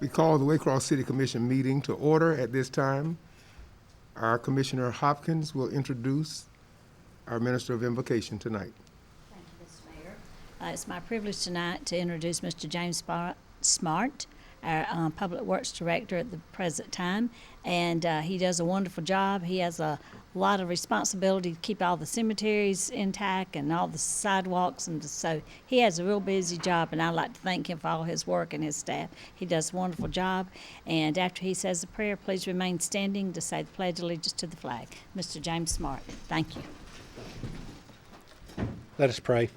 We call the Waycross City Commission meeting to order at this time. Our Commissioner Hopkins will introduce our Minister of Invocation tonight. Thank you, Mr. Mayor. It's my privilege tonight to introduce Mr. James Smart, our Public Works Director at the present time, and he does a wonderful job. He has a lot of responsibility to keep all the cemeteries intact and all the sidewalks, and so he has a real busy job, and I'd like to thank him for all his work and his staff. He does a wonderful job, and after he says the prayer, please remain standing to say the Pledge of Allegiance to the flag. Mr. James Smart, thank you. Let us pray.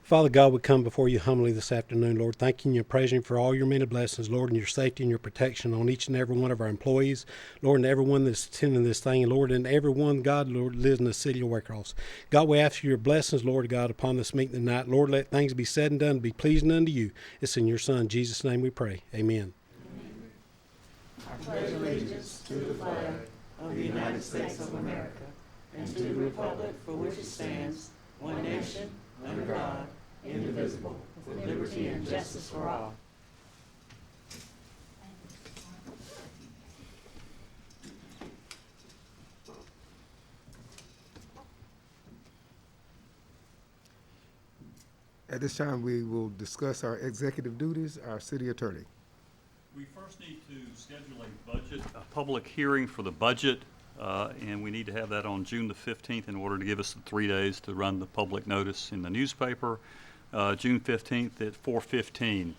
Father God, we come before you humbly this afternoon, Lord, thanking you and praising you for all your many blessings, Lord, and your safety and your protection on each and every one of our employees, Lord, and everyone that's attending this thing, and Lord, and everyone, God, Lord, lives in the city of Waycross. God, we ask for your blessings, Lord God, upon this meeting tonight. Lord, let things be said and done, be pleasing unto you. It's in your Son, Jesus' name we pray. Amen. I pledge allegiance to the flag of the United States of America and to the republic for which it stands, one nation, under God, indivisible, with liberty and justice for all. At this time, we will discuss our executive duties, our city attorney. We first need to schedule a public hearing for the budget, and we need to have that on June the 15th in order to give us the 3 days to run the public notice in the newspaper. June 15th at 4:15,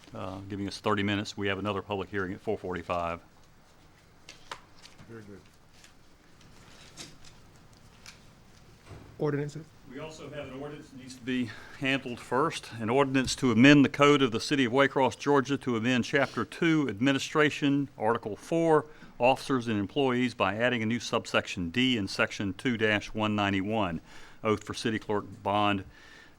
giving us 30 minutes. We have another public hearing at 4:45. Very good. Ordinances? We also have an ordinance that needs to be handled first. An ordinance to amend the code of the city of Waycross, Georgia, to amend Chapter 2, Administration, Article 4, Officers and Employees, by adding a new subsection D in Section 2-191, Oath for City Clerk Bond,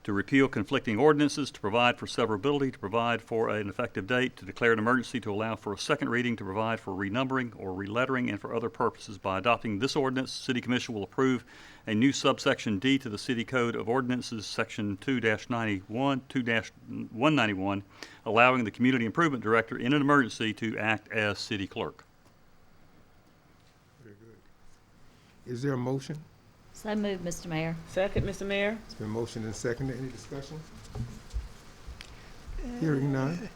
to repeal conflicting ordinances, to provide for severability, to provide for an effective date, to declare an emergency, to allow for a second reading, to provide for renumbering or relettering, and for other purposes. By adopting this ordinance, the City Commission will approve a new subsection D to the City Code of Ordinances, Section 2-191, allowing the Community Improvement Director in an emergency to act as City Clerk. Very good. Is there a motion? So moved, Mr. Mayor. Second, Mr. Mayor. It's been motioned and seconded. Any discussion? Hearing none,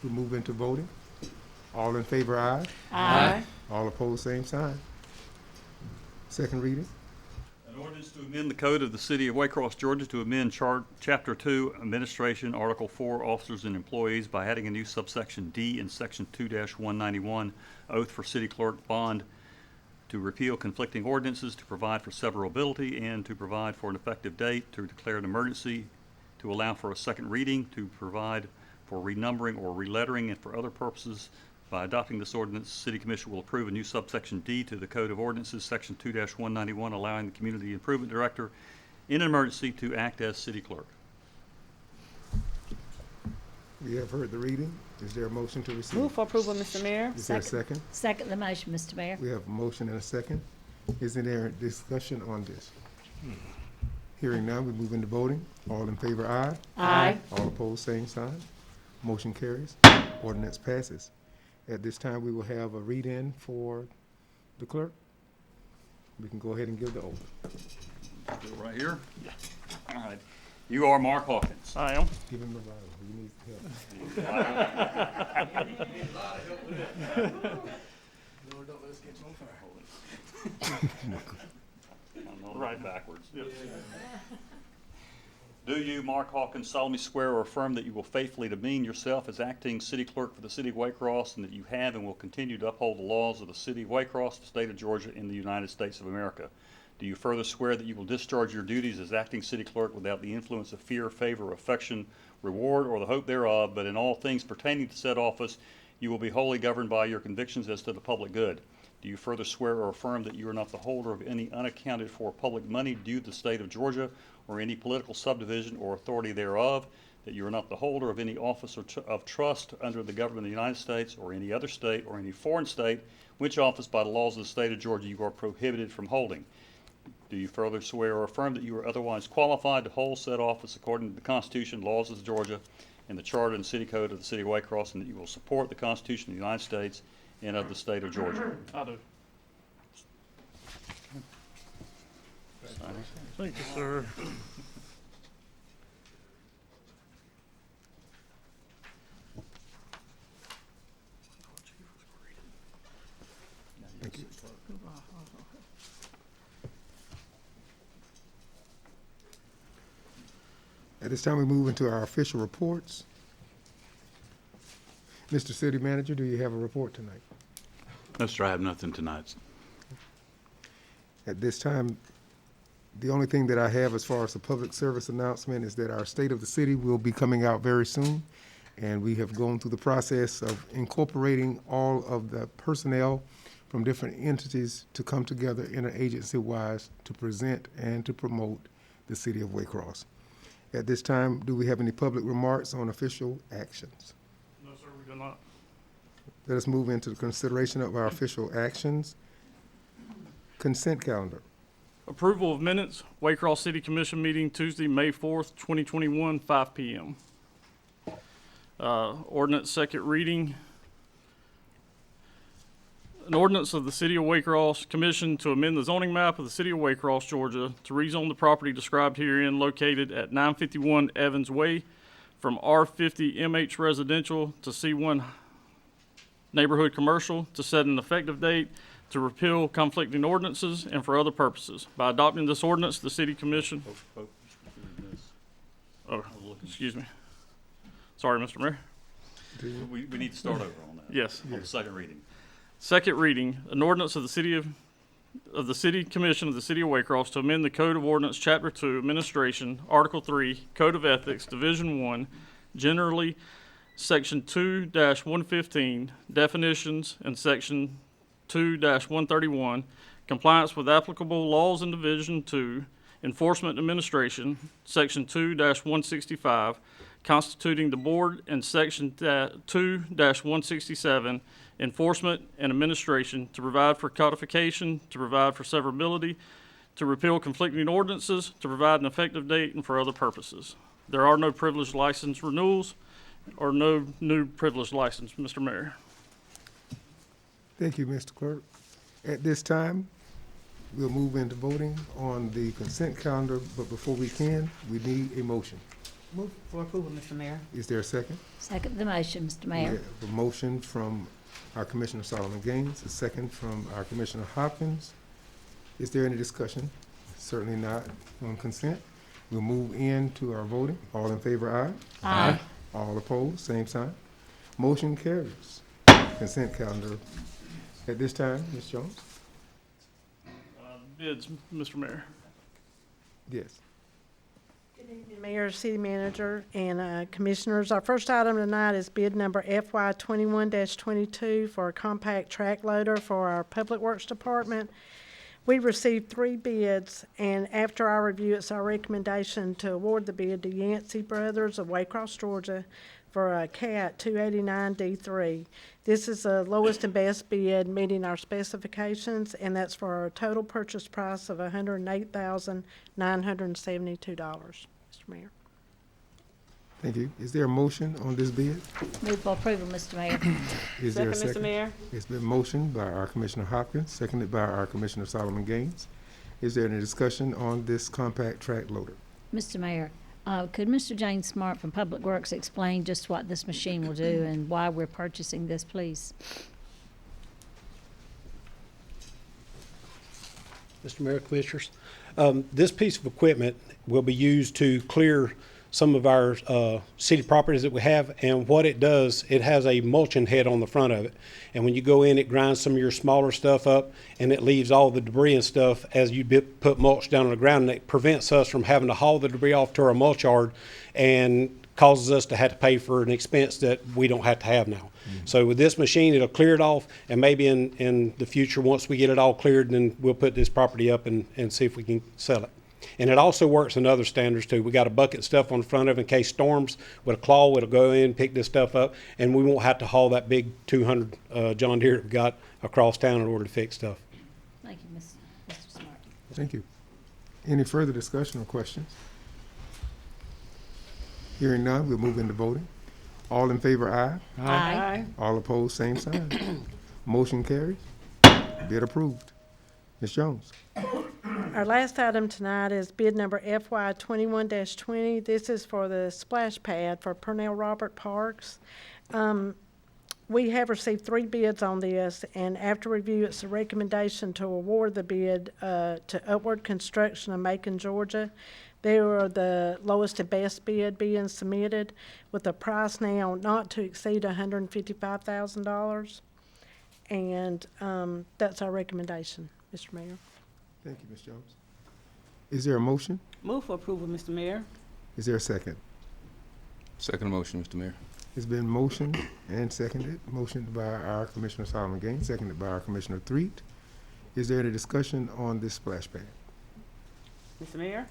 we move into voting. All in favor, aye. Aye. All opposed, same sign. Second reading. An ordinance to amend the code of the city of Waycross, Georgia, to amend Chapter 2, Administration, Article 4, Officers and Employees, by adding a new subsection D in Section 2-191, Oath for City Clerk Bond, to repeal conflicting ordinances, to provide for severability, and to provide for an effective date, to declare an emergency, to allow for a second reading, to provide for renumbering or relettering, and for other purposes. By adopting this ordinance, the City Commission will approve a new subsection D to the Code of Ordinances, Section 2-191, allowing the Community Improvement Director in an emergency to act as City Clerk. We have heard the reading. Is there a motion to receive? Move for approval, Mr. Mayor. Is there a second? Second the motion, Mr. Mayor. We have a motion and a second. Is there discussion on this? Hearing none, we move into voting. All in favor, aye. Aye. All opposed, same sign. Motion carries. Ordinance passes. At this time, we will have a read-in for the clerk. We can go ahead and give the oath. Do it right here? Yeah. All right. You are Mark Hawkins. I am. Give him the Bible. He needs help. Lord, don't let us catch on fire. Right backwards. Yes. Do you, Mark Hawkins, solemnly swear or affirm that you will faithfully demean yourself as acting city clerk for the city of Waycross, and that you have and will continue to uphold the laws of the city of Waycross, the state of Georgia, and the United States of America? Do you further swear that you will discharge your duties as acting city clerk without the influence of fear, favor, affection, reward, or the hope thereof, but in all things pertaining to said office, you will be wholly governed by your convictions as to the public good? Do you further swear or affirm that you are not the holder of any unaccounted for public money due to the state of Georgia or any political subdivision or authority thereof, that you are not the holder of any office of trust under the government of the United States or any other state or any foreign state, which office by the laws of the state of Georgia you are prohibited from holding? Do you further swear or affirm that you are otherwise qualified to hold said office according to the Constitution, laws of Georgia, and the Charter and City Code of the City of Waycross, and that you will support the Constitution of the United States and of the State of Georgia. I do. Thank you, sir. Thank you. At this time, we move into our official reports. Mr. City Manager, do you have a report tonight? No, sir, I have nothing tonight. At this time, the only thing that I have as far as a public service announcement is that our State of the City will be coming out very soon. And we have gone through the process of incorporating all of the personnel from different entities to come together interagency-wise to present and to promote the City of Waycross. At this time, do we have any public remarks on official actions? No, sir, we do not. Let us move into the consideration of our official actions. Consent calendar. Approval of minutes, Waycross City Commission meeting Tuesday, May 4th, 2021, 5 p.m. Ordinance second reading. An ordinance of the City of Waycross Commission to amend the zoning map of the City of Waycross, Georgia, to rezone the property described herein located at 951 Evans Way from R50 MH Residential to C1 Neighborhood Commercial, to set an effective date, to repeal conflicting ordinances, and for other purposes. By adopting this ordinance, the City Commission, excuse me. Sorry, Mr. Mayor. We need to start over on that. Yes. On the second reading. Second reading, an ordinance of the City Commission of the City of Waycross to amend the Code of Ordinance, Chapter 2, Administration, Article 3, Code of Ethics, Division 1, generally, Section 2-115, definitions, and Section 2-131, compliance with applicable laws in Division 2, Enforcement Administration, Section 2-165, constituting the board, and Section 2-167, Enforcement and Administration, to provide for codification, to provide for severability, to repeal conflicting ordinances, to provide an effective date, and for other purposes. There are no privileged license renewals or no new privileged license, Mr. Mayor. Thank you, Mr. Clerk. At this time, we'll move into voting on the consent calendar, but before we can, we need a motion. Move for approval, Mr. Mayor. Is there a second? Second the motion, Mr. We Mayor. have a motion from our Commissioner Solomon Gaines, a second from our Commissioner Hopkins. Is there any discussion? Certainly not on consent. We'll move into our voting. All in favor, aye. Aye. All opposed, same sign. Motion carries. Consent calendar. At this time, Ms. Jones? Bids, Mr. Mayor. Yes. Good evening, Mayor, City Manager, and Commissioners. Our first item tonight is bid number FY 21-22 for a compact track loader for our Public Works Department. We received 3 bids, and after our review, it's our recommendation to award the bid to Yancey Brothers of Waycross, Georgia, for a CAT 289D3. This is the lowest and best bid, meeting our specifications, and that's for a total purchase price of $108,972. Mr. Mayor. Thank you. Is there a motion on this bid? Move for approval, Mr. Mayor. Is there a Second, Mr. second? Mayor. It's been motioned by our Commissioner Hopkins, seconded by our Commissioner Solomon Gaines. Is there any discussion on this compact track loader? Mr. Mayor, could Mr. James Smart from Public Works explain just what this machine will do and why we're purchasing this, please? Mr. Mayor, Commissioners, this piece of equipment will be used to clear some of our city properties that we have, and what it does, it has a mulching head on the front of it. And when you go in, it grinds some of your smaller stuff up, and it leaves all the debris and stuff as you put mulch down on the ground, and it prevents us from having to haul the debris off to our mulch yard and causes us to have to pay for an expense that we don't have to have now. So with this machine, it'll clear it off, and maybe in the future, once we get it all cleared, then we'll put this property up and see if we can sell it. And it also works in other standards too. We got a bucket stuff on the front of it in case storms. With a claw, it'll go in, pick this stuff up, and we won't have to haul that big 200 John Deere that we got across town in order to fix stuff. Thank you, Mr. Smart. Thank you. Any further discussion or questions? Hearing none, we'll move into voting. All in favor, aye. Aye. All opposed, same sign. Motion carries. Bid approved. Ms. Jones. Our last item tonight is bid number FY 21-20. This is for the splash pad for Purnell Robert Parks. We have received 3 bids on this, and after review, it's a recommendation to award the bid to Upward Construction of Macon, Georgia. They were the lowest and best bid being submitted, with a price now not to exceed $155,000. And that's our recommendation, Mr. Mayor. Thank you, Ms. Jones. Is there a motion? Move for approval, Mr. Mayor. Is there a second? Second motion, Mr. Mayor. It's been motioned and seconded. Motioned by our Commissioner Solomon Gaines, seconded by our Commissioner Threet. Is there any discussion on this splash pad? Mr. Mayor,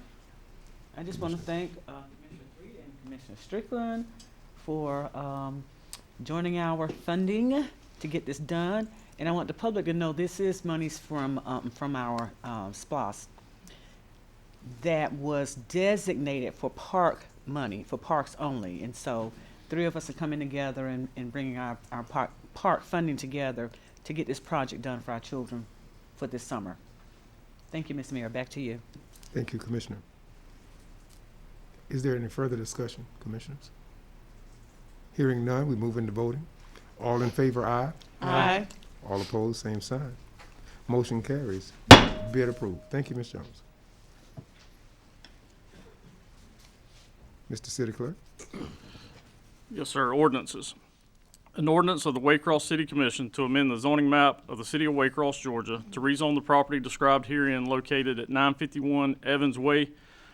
I just want to thank Commissioner Reed and Commissioner Strickland for joining our funding to get this done. And I want the public to know this is monies from our SPOS that was designated for park money, for parks only. And so 3 of us are coming together and bringing our park funding together to get this project done for our children for this summer. Thank you, Ms. Mayor. Back to you. Thank you, Commissioner. Is there any further discussion, Commissioners? Hearing none, we move into voting. All in favor, aye. Aye. All opposed, same sign. Motion carries. Bid approved. Thank you, Ms. Jones. Mr. City Clerk. Yes, sir. Ordinances. An ordinance of the Waycross City Commission to amend the zoning map of the city of Waycross, Georgia, to rezone the property described herein located at 951 Evans Way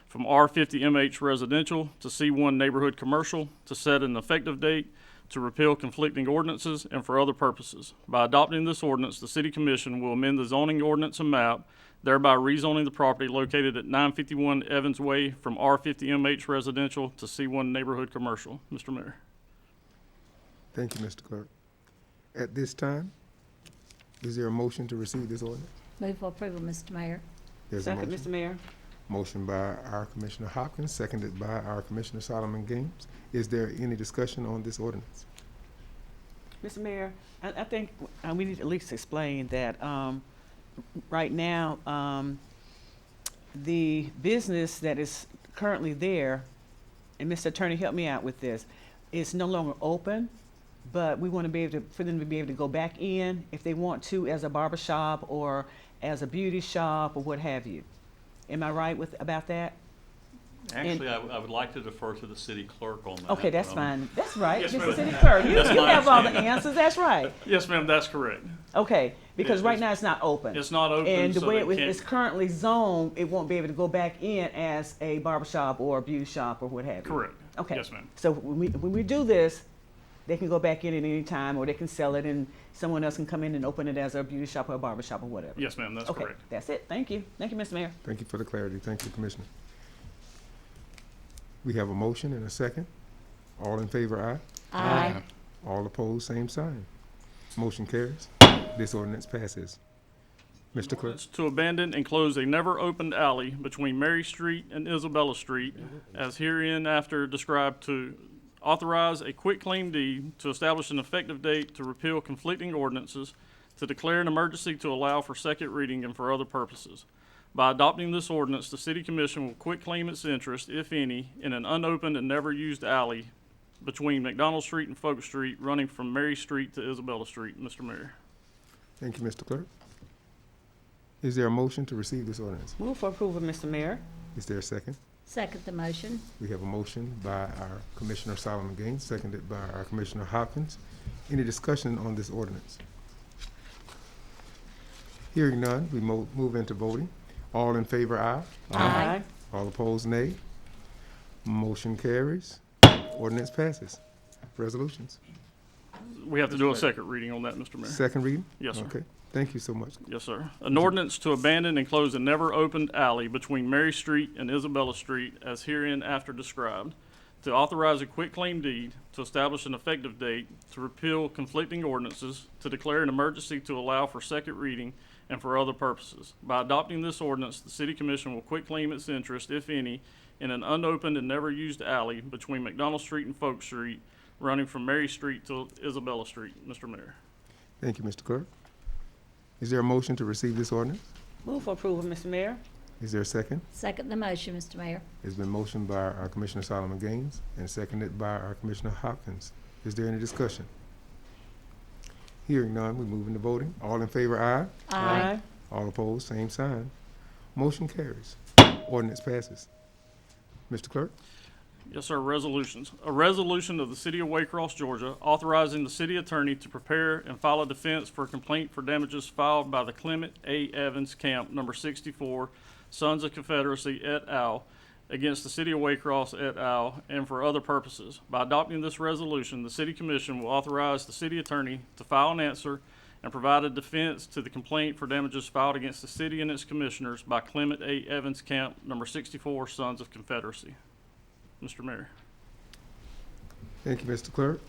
from R50 MH residential to C1 neighborhood commercial, to set an effective date, to repeal conflicting ordinances, and for other purposes. By adopting this ordinance, the City Commission will amend the zoning ordinance and map, thereby rezoning the property located at 951 Evans Way from R50 MH residential to C1 neighborhood commercial. Mr. Mayor. Thank you, Mr. Clerk. At this time, is there a motion to receive this ordinance? Move for approval, Mr. Mayor. There's a Second, motion. Mr. Mayor. Motion by our Commissioner Hopkins, seconded by our Commissioner Solomon Gaines. Is there any discussion on this ordinance? Mr. Mayor, I think we need to at least explain that right now, the business that is currently there, and Mr. Attorney, help me out with this, is no longer open, but we want to be able to, for them to be able to go back in if they want to as a barber shop or as a beauty shop or what have you. Am I right about that? Actually, I would like to defer to the city clerk on that. Okay, that's fine. That's right, Yes, Mr. ma'am. City Clerk. You That's my have all the understanding. answers. That's right. Yes, ma'am, that's correct. Okay, because It- right it's- now it's not open. It's not open, And the so way they it's can't. currently zoned, it won't be able to go back in as a barbershop or a beauty shop or what have you. Correct. Okay. Yes, ma'am. So when we do this, they can go back in at any time, or they can sell it and someone else can come in and open it as a beauty shop or a barber shop or whatever. Yes, ma'am, that's Okay, correct. that's it. Thank you. Thank you, Mr. Mayor. Thank you for the clarity. Thank you, Commissioner. We have a motion and a second. All in favor, aye. Aye. All opposed, same sign. Motion carries. This ordinance passes. Mr. Clerk. Ordinance to abandon and close a never-opened alley between Mary Street and Isabella Street, as hereinafter described, to authorize a quitclaim deed, to establish an effective date, to repeal conflicting ordinances, to declare an emergency, to allow for second reading, and for other purposes. By adopting this ordinance, the City Commission will quitclaim its interest, if any, in an unopened and never-used alley between McDonald Street and Folk Street, running from Mary Street to Isabella Street. Mr. Mayor. Thank you, Mr. Clerk. Is there a motion to receive this ordinance? Move for approval, Mr. Mayor. Is there a second? Second the motion. We have a motion by our Commissioner Solomon Gaines, seconded by our Commissioner Hopkins. Any discussion on this ordinance? Hearing none, we move into voting. All in favor, aye. Aye. All opposed, nay. Motion carries. Ordinance passes. Resolutions. We have to do a second reading on that, Mr. Mayor. Second reading? Yes, sir. Okay, thank you so much. Yes, sir. An ordinance to abandon and close a never-opened alley between Mary Street and Isabella Street, as hereinafter described, to authorize a quitclaim deed, to establish an effective date, to repeal conflicting ordinances, to declare an emergency, to allow for second reading, and for other purposes. By adopting this ordinance, the City Commission will quitclaim its interest, if any, in an unopened and never-used alley between McDonald Street and Folk Street, running from Mary Street to Isabella Street, Mr. Mayor. Thank you, Mr. Clerk. Is there a motion to receive this ordinance? Move for approval, Mr. Mayor. Is there a second? Second the motion, Mr. Mayor. It's been motioned by our Commissioner Solomon Gaines and seconded by our Commissioner Hopkins. Is there any discussion? Hearing none, we move into voting. All in favor, aye. Aye. All opposed, same sign. Motion carries. Ordinance passes. Mr. Clerk? Yes, sir, resolutions. A resolution of the City of Waycross, Georgia, authorizing the city attorney to prepare and file a defense for a complaint for damages filed by the Clement A. Evans Camp, number 64, Sons of Confederacy et al., against the City of Waycross et al., and for other purposes. By adopting this resolution, the City Commission will authorize the city attorney to file an answer and provide a defense to the complaint for damages filed against the city and its commissioners by Clement A. Evans Camp, number 64, Sons of Confederacy. Mr. Mayor. Thank you, Mr. Clerk.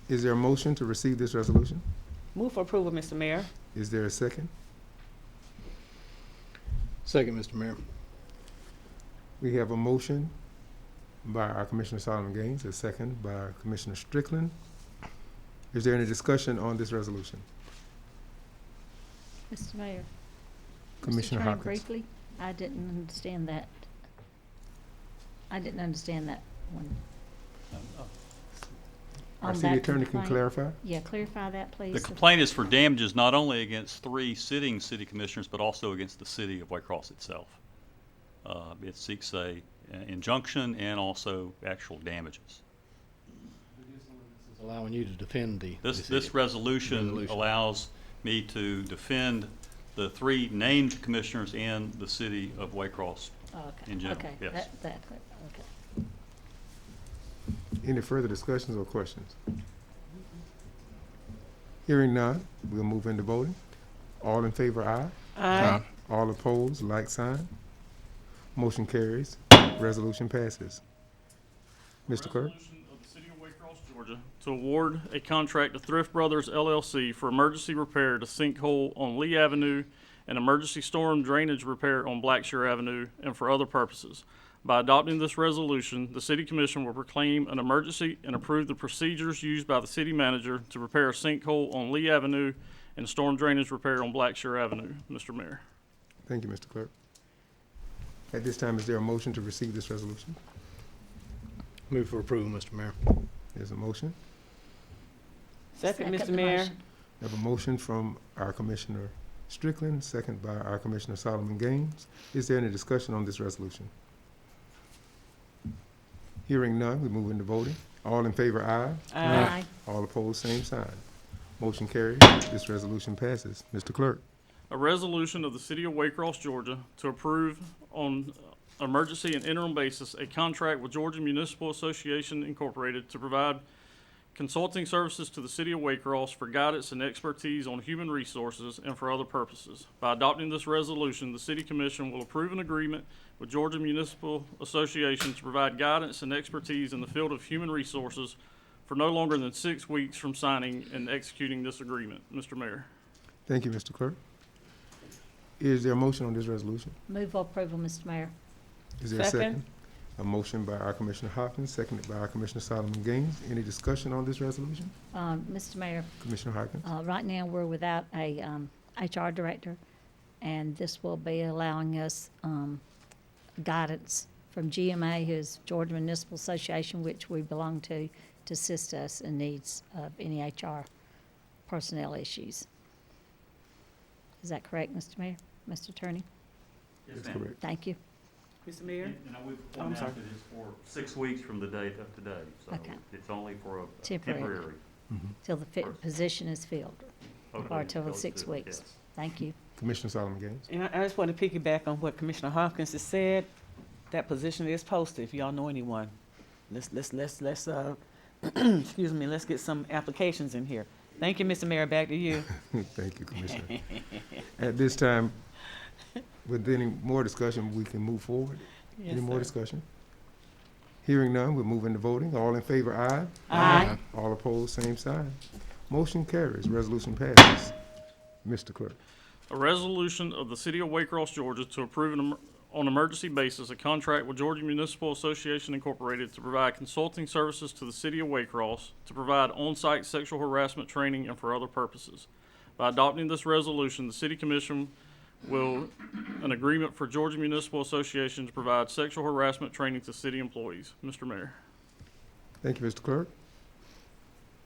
Is there a motion to receive this resolution? Move for approval, Mr. Mayor. Is there a second? Second, Mr. Mayor. We have a motion by our Commissioner Solomon Gaines, a second by Commissioner Strickland. Is there any discussion on this resolution? Mr. Mayor. Commissioner Mr. Attorney, Hopkins. briefly, I didn't understand that. I didn't understand that one. Our On city that attorney can complaint. clarify. Yeah, clarify that, please. The complaint is for damages not only against 3 sitting city commissioners, but also against the city of Waycross itself. It seeks a injunction and also actual damages. This is allowing you to defend the This resolution allows me to defend the 3 named commissioners and the city of Waycross. Okay, in general, okay, yes. that, okay. Any further discussions or questions? Hearing none, we'll move into voting. All in favor, aye. Aye. All opposed, like sign. Motion carries. Resolution passes. Mr. Clerk? Resolution of the City of Waycross, Georgia, to award a contract to Thrift Brothers LLC for emergency repair to sinkhole on Lee Avenue and emergency storm drainage repair on Blackshear Avenue and for other purposes. By adopting this resolution, the City Commission will proclaim an emergency and approve the procedures used by the city manager to repair a sinkhole on Lee Avenue and storm drainage repair on Blackshear Avenue. Mr. Mayor. Thank you, Mr. Clerk. At this time, is there a motion to receive this resolution? Move for approval, Mr. Mayor. There's a motion. Second, Mr. the Mayor. motion. We have a motion from our Commissioner Strickland, second by our Commissioner Solomon Gaines. Is there any discussion on this resolution? Hearing none, we move into voting. All in favor, aye. Aye. All opposed, same sign. Motion carries. This resolution passes. Mr. Clerk? A resolution of the City of Waycross, Georgia, to approve on emergency and interim basis a contract with Georgia Municipal Association Incorporated to provide consulting services to the City of Waycross for guidance and expertise on human resources and for other purposes. By adopting this resolution, the City Commission will approve an agreement with Georgia Municipal Association to provide guidance and expertise in the field of human resources for no longer than 6 weeks from signing and executing this agreement. Mr. Mayor. Thank you, Mr. Clerk. Is there a motion on this resolution? Move for approval, Mr. Mayor. Is there a Second. second? A motion by our Commissioner Hopkins, seconded by our Commissioner Solomon Gaines. Any discussion on this resolution? Mr. Mayor, Commissioner Hopkins? right now, we're without a HR director, and this will be allowing us guidance from GMA, who's Georgia Municipal Association, which we belong to assist us in needs of any HR personnel issues. Is that correct, Mr. Mayor, Mr. Attorney? That's correct. Thank you. Mr. Mayor. And I would I'm point sorry. out that it's for 6 weeks from the date of today, so Okay. it's only for a Temporary. temporary. Till the position is filled, or till the 6 weeks. Yes. Thank you. Commissioner Solomon Gaines? And I just want to piggyback on what Commissioner Hopkins has said. That position is posted, if y'all know anyone. Let's, excuse me, let's get some applications in here. Thank you, Mr. Mayor, back to you. Thank you, Commissioner. At this time, with any more discussion, we can move forward. Yes, Any more sir. discussion? Hearing none, we'll move into voting. All in favor, aye. Aye. All opposed, same sign. Motion carries. Resolution passes. Mr. Clerk? A resolution of the City of Waycross, Georgia, to approve on emergency basis a contract with Georgia Municipal Association Incorporated to provide consulting services to the city of Waycross, to provide on-site sexual harassment training and for other purposes. By adopting this resolution, the City Commission will an agreement for Georgia Municipal Association to provide sexual harassment training to city employees. Mr. Mayor. Thank you, Mr. Clerk.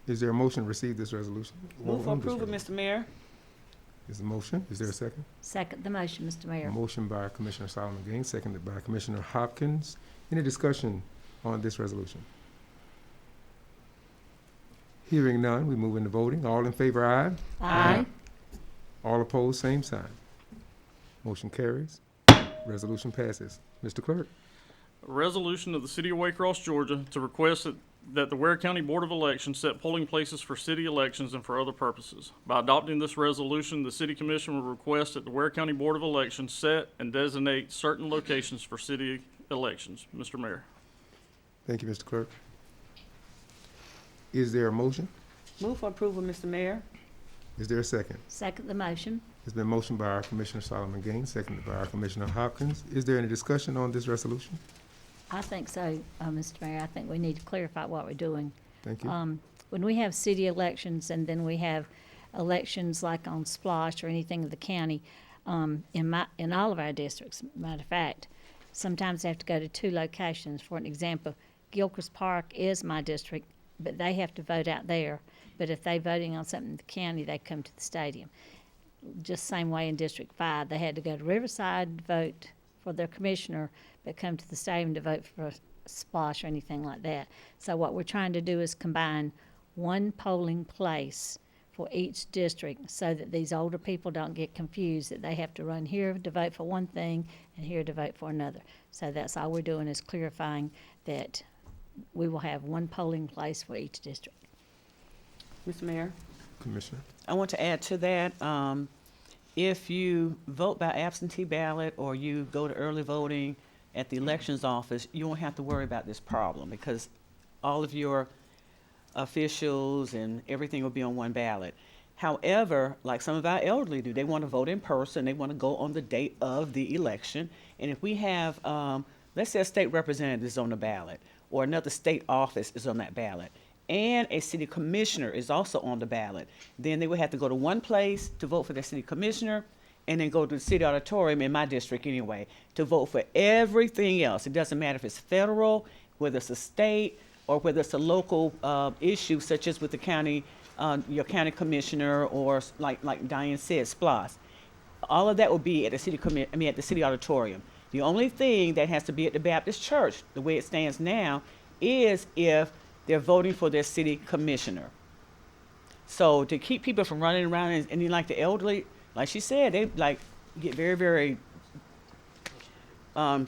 Is there a motion to receive this resolution? Move for On this approval, Mr. Mayor. Is the motion? Is there a second? Second the motion, Mr. Mayor. Motion by Commissioner Solomon Gaines, seconded by Commissioner Hopkins. Any discussion on this resolution? Hearing none, we move into voting. All in favor, aye. Aye. All opposed, same sign. Motion carries. Resolution passes. Mr. Clerk. A resolution of the City of Waycross, Georgia, to request that the Ware County Board of Elections set polling places for city elections and for other purposes. By adopting this resolution, the City Commission will request that the Ware County Board of Elections set and designate certain locations for city elections. Mr. Mayor. Thank you, Mr. Clerk. Is there a motion? Move for approval, Mr. Mayor. Is there a second? Second the motion. It's been motioned by our Commissioner Solomon Gaines, seconded by our Commissioner Hopkins. Is there any discussion on this resolution? I think so, Mr. Mayor. I think we need to clarify what we're doing. Thank you. When we have city elections and then we have elections like on Splosh or anything of the county, in all of our districts, matter of fact, sometimes they have to go to two locations. For an example, Gilchrist Park is my district, but they have to vote out there. But if they're voting on something in the county, they come to the stadium. Just same way in District 5, they had to go to Riverside to vote for their commissioner, but come to the stadium to vote for a Splosh or anything like that. So what we're trying to do is combine one polling place for each district so that these older people don't get confused that they have to run here to vote for one thing and here to vote for another. So that's all we're doing is clarifying that we will have one polling place for each district. Mr. Mayor, Commissioner. I want to add to that, if you vote by absentee ballot or you go to early voting at the elections office, you won't have to worry about this problem because all of your officials and everything will be on one ballot. However, like some of our elderly do, they want to vote in person. They want to go on the date of the election. And if we have, let's say a state representative is on the ballot or another state office is on that ballot, and a city commissioner is also on the ballot, then they would have to go to one place to vote for their city commissioner and then go to the city auditorium, in my district anyway, to vote for everything else. It doesn't matter if it's federal, whether it's a state, or whether it's a local issue, such as with the county, your county commissioner, or like Diane said, SPLOS. All of that will be at the at the city auditorium. The only thing that has to be at the Baptist church, the way it stands now, is if they're voting for their city commissioner. So to keep people from running around and then like the elderly, like she said, they like get very, very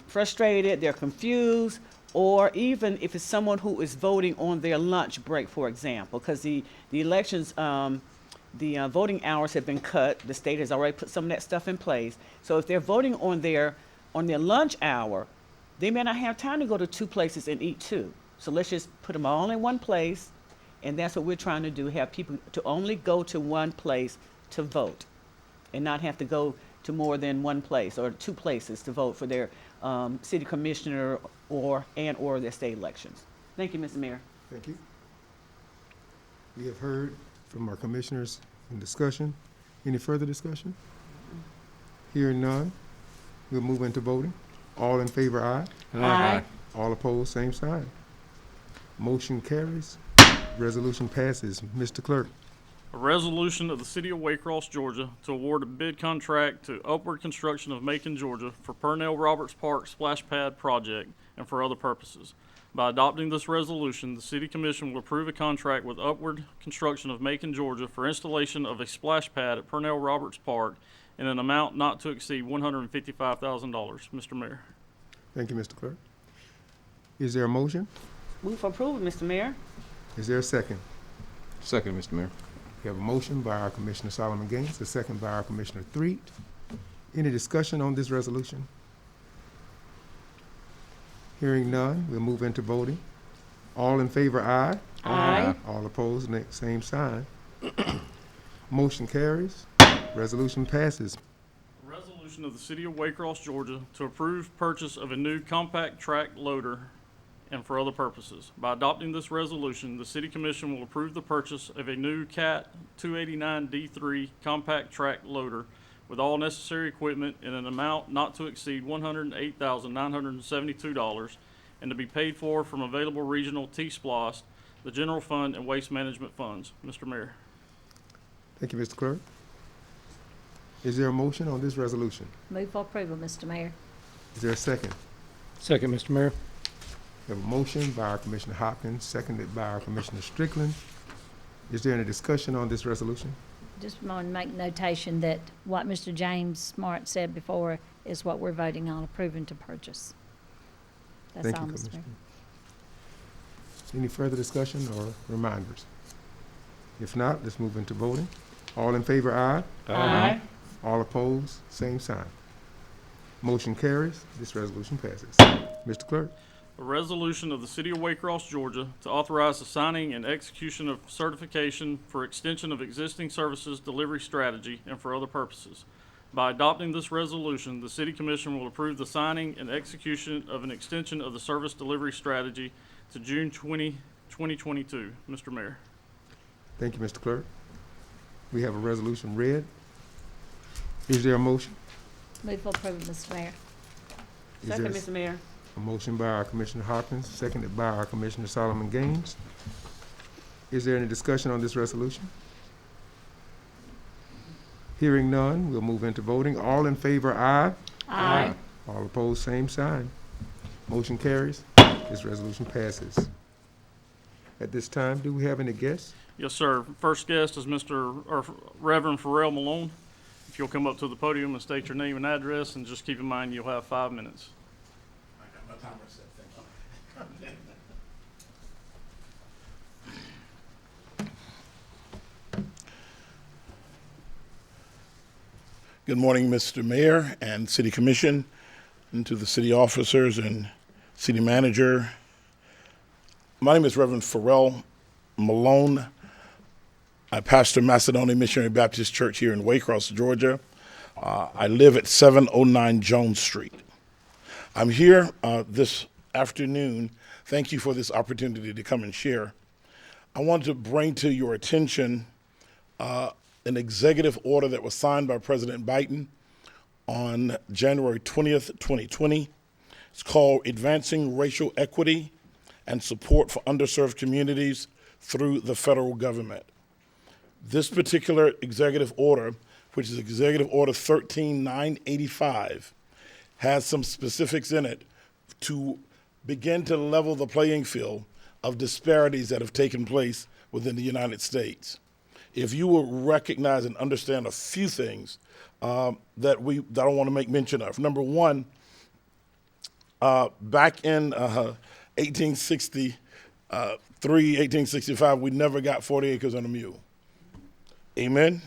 frustrated, they're confused, or even if it's someone who is voting on their lunch break, for example, because the elections, the voting hours have been cut. The state has already put some of that stuff in place. So if they're voting on their lunch hour, they may not have time to go to two places and eat too. So let's just put them all in one place, and that's what we're trying to do, have people to only go to one place to vote and not have to go to more than one place or two places to vote for their city commissioner or their state elections. Thank you, Mr. Mayor. Thank you. We have heard from our commissioners in discussion. Any further discussion? Hearing none, we'll move into voting. All in favor, aye. Aye. All opposed, same sign. Motion carries. Resolution passes. Mr. Clerk. A resolution of the City of Waycross, Georgia, to award a bid contract to Upward Construction of Macon, Georgia, for Purnell Roberts Park Splash Pad project and for other purposes. By adopting this resolution, the City Commission will approve a contract with Upward Construction of Macon, Georgia, for installation of a splash pad at Purnell Roberts Park in an amount not to exceed $155,000. Mr. Mayor. Thank you, Mr. Clerk. Is there a motion? Move for approval, Mr. Mayor. Is there a second? Second, Mr. Mayor. We have a motion by our Commissioner Solomon Gaines, a second by our Commissioner Threet. Any discussion on this resolution? Hearing none, we'll move into voting. All in favor, aye. Aye. All opposed, same sign. Motion carries. Resolution passes. Resolution Resolution of the City of Waycross, Georgia, to approve purchase of a new compact track loader and for other purposes. By adopting this resolution, the City Commission will approve the purchase of a new CAT 289D3 compact track loader with all necessary equipment in an amount not to exceed $108,972 and to be paid for from available regional T-Splost, the general fund, and waste management funds. Mr. Mayor. Thank you, Mr. Clerk. Is there a motion on this resolution? Move for approval, Mr. Mayor. Is there a second? Second, Mr. Mayor. We have a motion by our Commissioner Hopkins, seconded by our Commissioner Strickland. Is there any discussion on this resolution? Just want to make notation that what Mr. James Smart said before is what we're voting on, approving to purchase. That's Thank all, you, Mr. Mayor. Commissioner. Any further discussion or reminders? If not, let's move into voting. All in favor, aye. Aye. All opposed, same sign. Motion carries. This resolution passes. Mr. Clerk. A resolution of the City of Waycross, Georgia, to authorize the signing and execution of certification for extension of existing services delivery strategy and for other purposes. By adopting this resolution, the City Commission will approve the signing and execution of an extension of the service delivery strategy to June 2022. Mr. Mayor. Thank you, Mr. Clerk. We have a resolution read. Is there a motion? Move for approval, Mr. Mayor. Is Second, there Mr. Mayor. a motion by our Commissioner Hopkins, seconded by our Commissioner Solomon Gaines? Is there any discussion on this resolution? Hearing none, we'll move into voting. All in favor, aye. Aye. All opposed, same sign. Motion carries. This resolution passes. At this time, do we have any guests? Yes, sir. First guest is Reverend Pharrell Malone. If you'll come up to the podium and state your name and address, and just keep in mind you'll have 5 minutes. I got my timer set, thank you. Good morning, Mr. Mayor and City Commission, and to the city officers and city manager. My name is Reverend Pharrell Malone. I pastor Macedonia Missionary Baptist Church here in Waycross, Georgia. I live at 709 Jones Street. I'm here this afternoon. Thank you for this opportunity to come and share. I want to bring to your attention an executive order that was signed by President Biden on January 20th, 2020. It's called Advancing Racial Equity and Support for Underserved Communities through the Federal Government. This particular executive order, which is Executive Order 13985, has some specifics in it to begin to level the playing field of disparities that have taken place within the United States. If you will recognize and understand a few things that I want to make mention of. Number one, back in 1863, 1865, we never got 40 acres and a mule. Amen?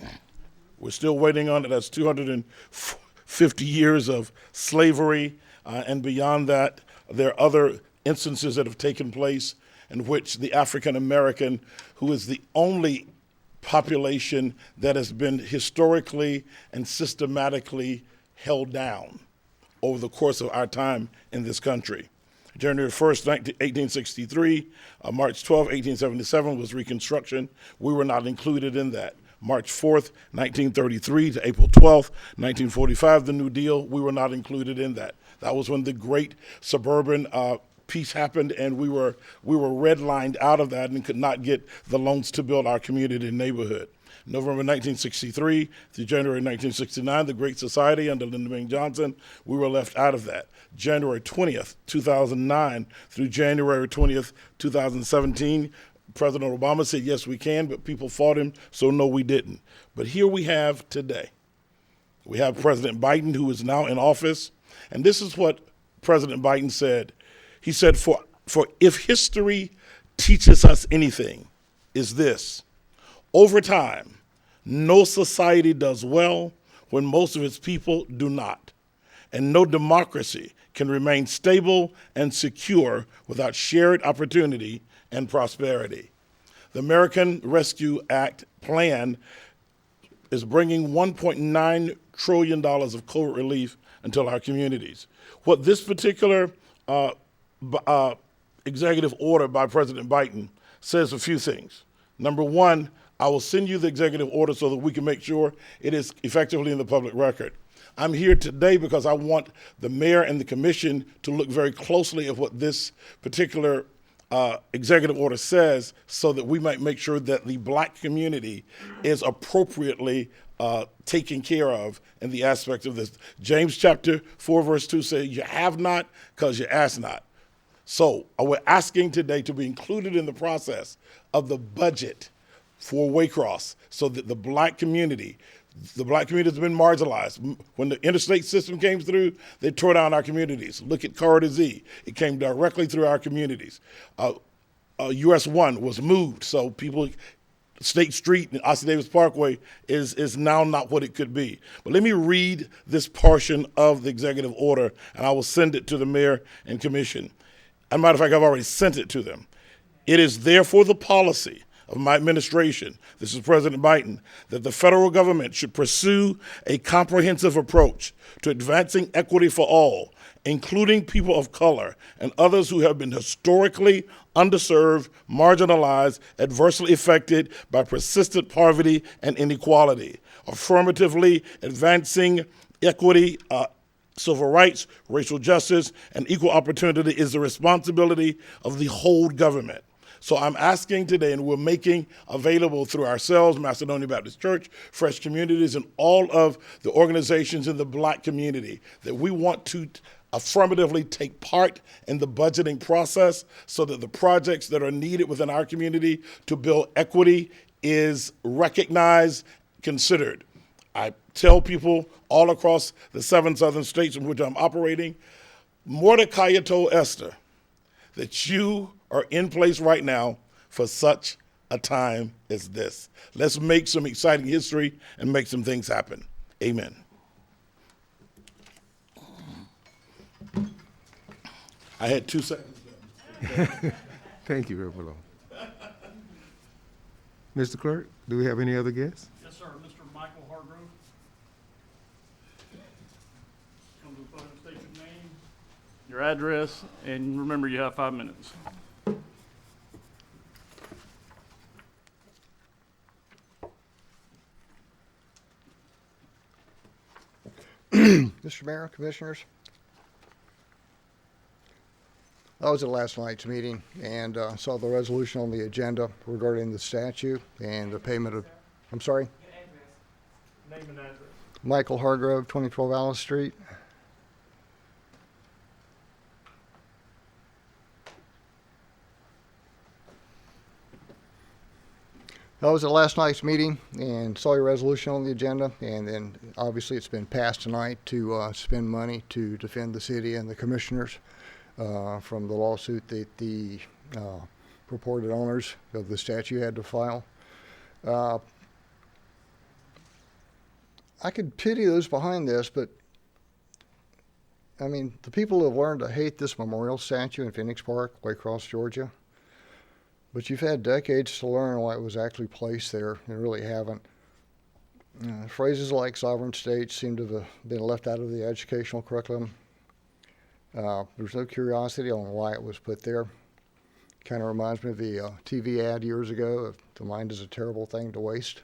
We're still waiting on it. That's 250 years of slavery, and beyond that, there are other instances that have taken place in which the African American, who is the only population that has been historically and systematically held down over the course of our time in this country. January 1st, 1863, March 12, 1877 was Reconstruction. We were not included in that. March 4th, 1933 to April 12th, 1945, the New Deal, we were not included in that. That was when the great suburban peace happened, and we were redlined out of that and could not get the loans to build our community and neighborhood. November 1963 to January 1969, the Great Society under Lyndon B. Johnson, we were left out of that. January 20th, 2009 through January 20th, 2017, President Obama said, yes, we can, but people fought him, so no, we didn't. But here we have today. We have President Biden, who is now in office, and this is what President Biden said. He said, for if history teaches us anything, is this: over time, no society does well when most of its people do not, and no democracy can remain stable and secure without shared opportunity and prosperity. The American Rescue Act plan is bringing $1.9 trillion of COVID relief until our communities. What this particular executive order by President Biden says a few things. Number one, I will send you the executive order so that we can make sure it is effectively in the public record. I'm here today because I want the mayor and the commission to look very closely at what this particular executive order says so that we might make sure that the black community is appropriately taken care of in the aspect of this. James chapter 4 verse 2 says, you have not because you ask not. So we're asking today to be included in the process of the budget for Waycross so that the black community has been marginalized. When the interstate system came through, they tore down our communities. Look at Corridor Z. It came directly through our communities. US 1 was moved, so people, State Street and Ossie Davis Parkway is now not what it could be. But let me read this portion of the executive order, and I will send it to the mayor and commission. As a matter of fact, I've already sent it to them. It is therefore the policy of my administration, this is President Biden, that the federal government should pursue a comprehensive approach to advancing equity for all, including people of color and others who have been historically underserved, marginalized, adversely affected by persistent poverty and inequality, affirmatively advancing equity, civil rights, racial justice, and equal opportunity is the responsibility of the whole government. So I'm asking today, and we're making available through ourselves, Macedonia Baptist Church, Fresh Communities, and all of the organizations in the black community, that we want to affirmatively take part in the budgeting process so that the projects that are needed within our community to build equity is recognized, considered. I tell people all across the 7 southern states in which I'm operating, Mordecai told Esther that you are in place right now for such a time as this. Let's make some exciting history and make some things happen. Amen. I had 2 seconds. Thank you, Reverend Below. Mr. Clerk, do we have any other guests? Yes, sir. Mr. Michael Hargrove. Come to the podium, state your name, your address, and remember you have 5 minutes. Mr. Mayor, Commissioners, I was at last night's meeting and saw the resolution on the agenda regarding the statue and the payment of, I'm sorry? Name and address. Michael Hargrove, 2012 Alice Street. I was at last night's meeting and saw your resolution on the agenda, and then obviously it's been passed tonight to spend money to defend the city and the commissioners from the lawsuit that the purported owners of the statue had to file. I could pity those behind this, but I mean, the people have learned to hate this memorial statue in Phoenix Park, Waycross, Georgia. But you've had decades to learn why it was actually placed there, and really haven't. Phrases like sovereign states seem to have been left out of the educational curriculum. There's no curiosity on why it was put there. Kind of reminds me of the TV ad years ago of the mind is a terrible thing to waste.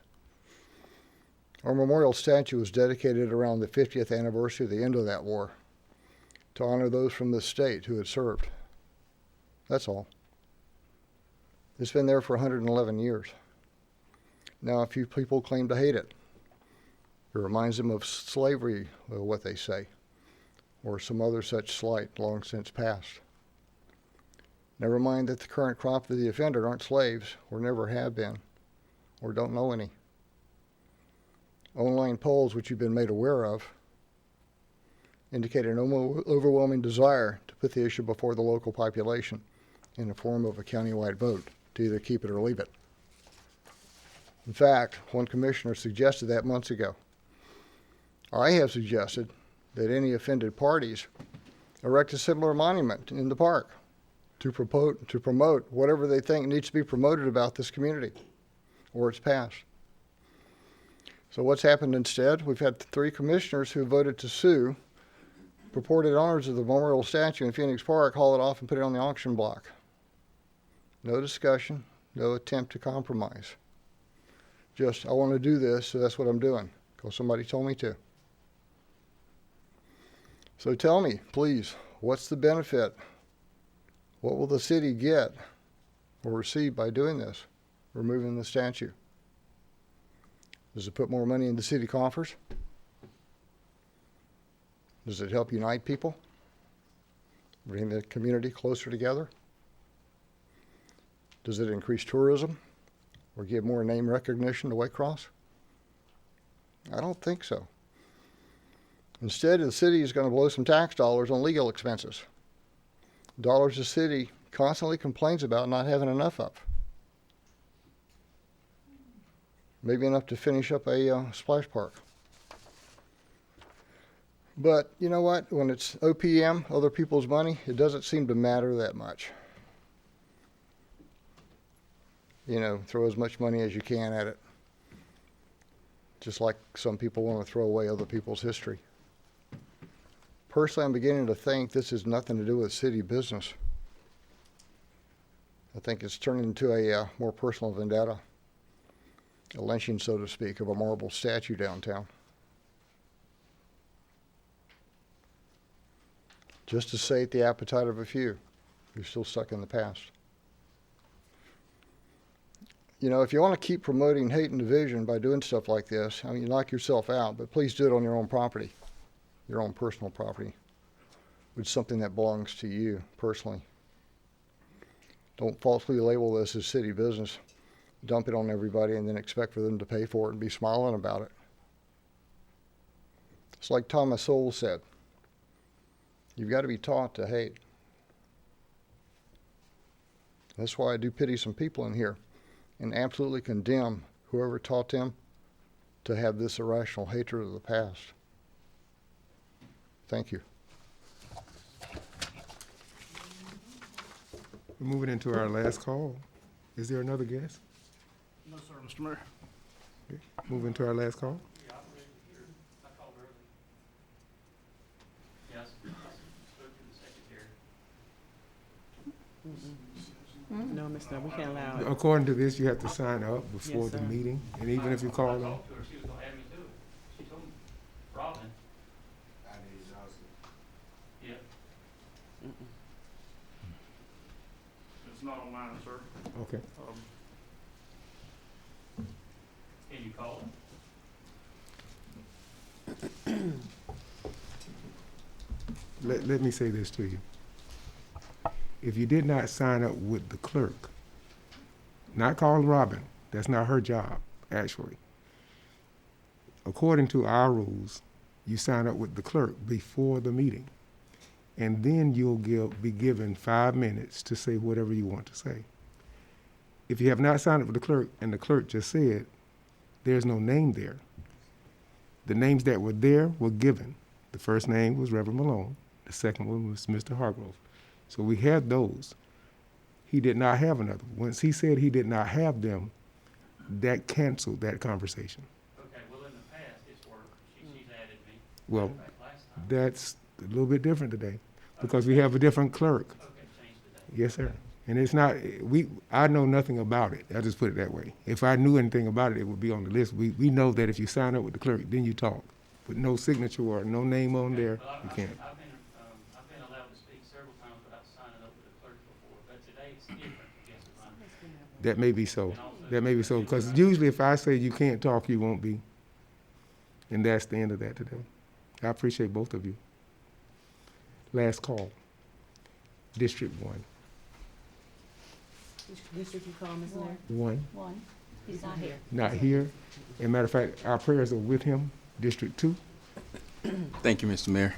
Our memorial statue was dedicated around the 50th anniversary of the end of that war to honor those from the state who had served. That's all. It's been there for 111 years. Now, a few people claim to hate it. It reminds them of slavery, what they say, or some other such slight long since past. Never mind that the current crop of the offended aren't slaves, or never have been, or don't know any. Online polls, which you've been made aware of, indicate an overwhelming desire to put the issue before the local population in the form of a countywide vote to either keep it or leave it. In fact, one commissioner suggested that months ago. I have suggested that any offended parties erect a similar monument in the park to promote whatever they think needs to be promoted about this community or its past. So what's happened instead? We've had 3 commissioners who voted to sue purported owners of the memorial statue in Phoenix Park, haul it off and put it on the auction block. No discussion, no attempt to compromise. Just, I want to do this, so that's what I'm doing, because somebody told me to. So tell me, please, what's the benefit? What will the city get or receive by doing this, removing the statue? Does it put more money in the city coffers? Does it help unite people? Bring the community closer together? Does it increase tourism or give more name recognition to Waycross? I don't think so. Instead, the city is going to blow some tax dollars on legal expenses. Dollars the city constantly complains about not having enough of. Maybe enough to finish up a splash park. But you know what? When it's OPM, other people's money, it doesn't seem to matter that much. You know, throw as much money as you can at it. Just like some people want to throw away other people's history. Personally, I'm beginning to think this has nothing to do with city business. I think it's turning into a more personal vendetta. A lynching, so to speak, of a marble statue downtown. Just to sate the appetite of a few who's still stuck in the past. You know, if you want to keep promoting hate and division by doing stuff like this, I mean, you knock yourself out, but please do it on your own property, your own personal property, with something that belongs to you personally. Don't falsely label this as city business, dump it on everybody, and then expect for them to pay for it and be smiling about it. It's like Thomas Sowell said, you've got to be taught to hate. That's why I do pity some people in here and absolutely condemn whoever taught them to have this irrational hatred of the past. Thank you. We're moving into our last call. Is there another guest? No, sir, Mr. Mayor. Okay. Moving to our last call. No, Mr. We can't allow it. According to this, you have to sign up before Yes, the sir. meeting, and even if you call them. She was gonna add me to it. She told me, Robin. Yeah. It's not on mine, sir. Okay. Can you call her? Let me say this to you. If you did not sign up with the clerk, not call Robin, that's not her job, actually. According to our rules, you sign up with the clerk before the meeting, and then you'll be given 5 minutes to say whatever you want to say. If you have not signed up with the clerk, and the clerk just said, there's no name there. The names that were there were given. The first name was Reverend Malone. The second one was Mr. Hargrove. So we had those. He did not have another. Once he said he did not have them, that canceled that conversation. Okay, well, in the past, it's worked. She's added me. Well, Back last time. that's a little bit different today because we have a different clerk. Okay, changed today. Yes, sir. And it's not, I know nothing about it. I'll just put it that way. If I knew anything about it, it would be on the list. We know that if you sign up with the clerk, then you talk. With no signature or no name on there, Well, you can't. I've been allowed to speak several times without signing up with the clerk before, but today it's different, I guess, if I'm. That may be so. That may be so. Because usually if I say you can't talk, you won't be. And that's the end of that today. I appreciate both of you. Last call. District 1. Which district you call, Ms. Mayor? 1. One. He's not here. Not here. As a matter of fact, our prayers are with him. District 2. Thank you, Mr. Mayor.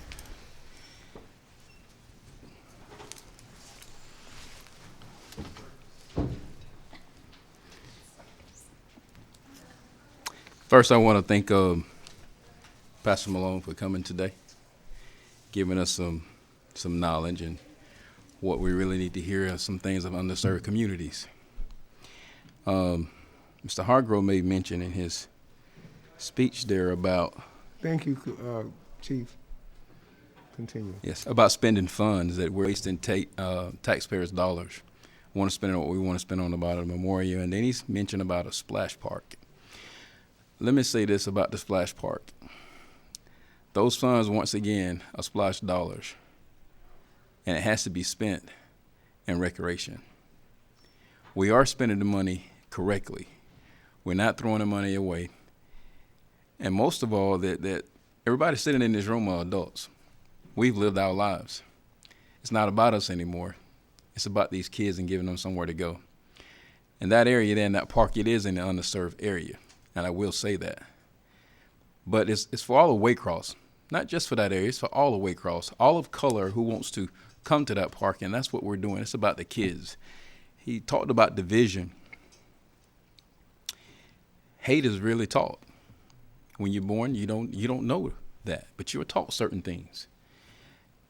First, I want to thank Pastor Malone for coming today, giving us some knowledge and what we really need to hear are some things of underserved communities. Mr. Hargrove made mention in his speech there about, Thank you, Chief. Continue. yes, about spending funds, that we're wasting taxpayers' dollars. We want to spend on what we want to spend on about a memorial, and then he's mentioned about a splash park. Let me say this about the splash park. Those funds, once again, are splash dollars, and it has to be spent in recreation. We are spending the money correctly. We're not throwing the money away. And most of all, that everybody sitting in this room are adults. We've lived our lives. It's not about us anymore. It's about these kids and giving them somewhere to go. And that area there in that park, it is in the underserved area, and I will say that. But it's for all of Waycross, not just for that area. It's for all of Waycross, all of color who wants to come to that park, and that's what we're doing. It's about the kids. He talked about division. Hate is really taught. When you're born, you don't know that, but you're taught certain things.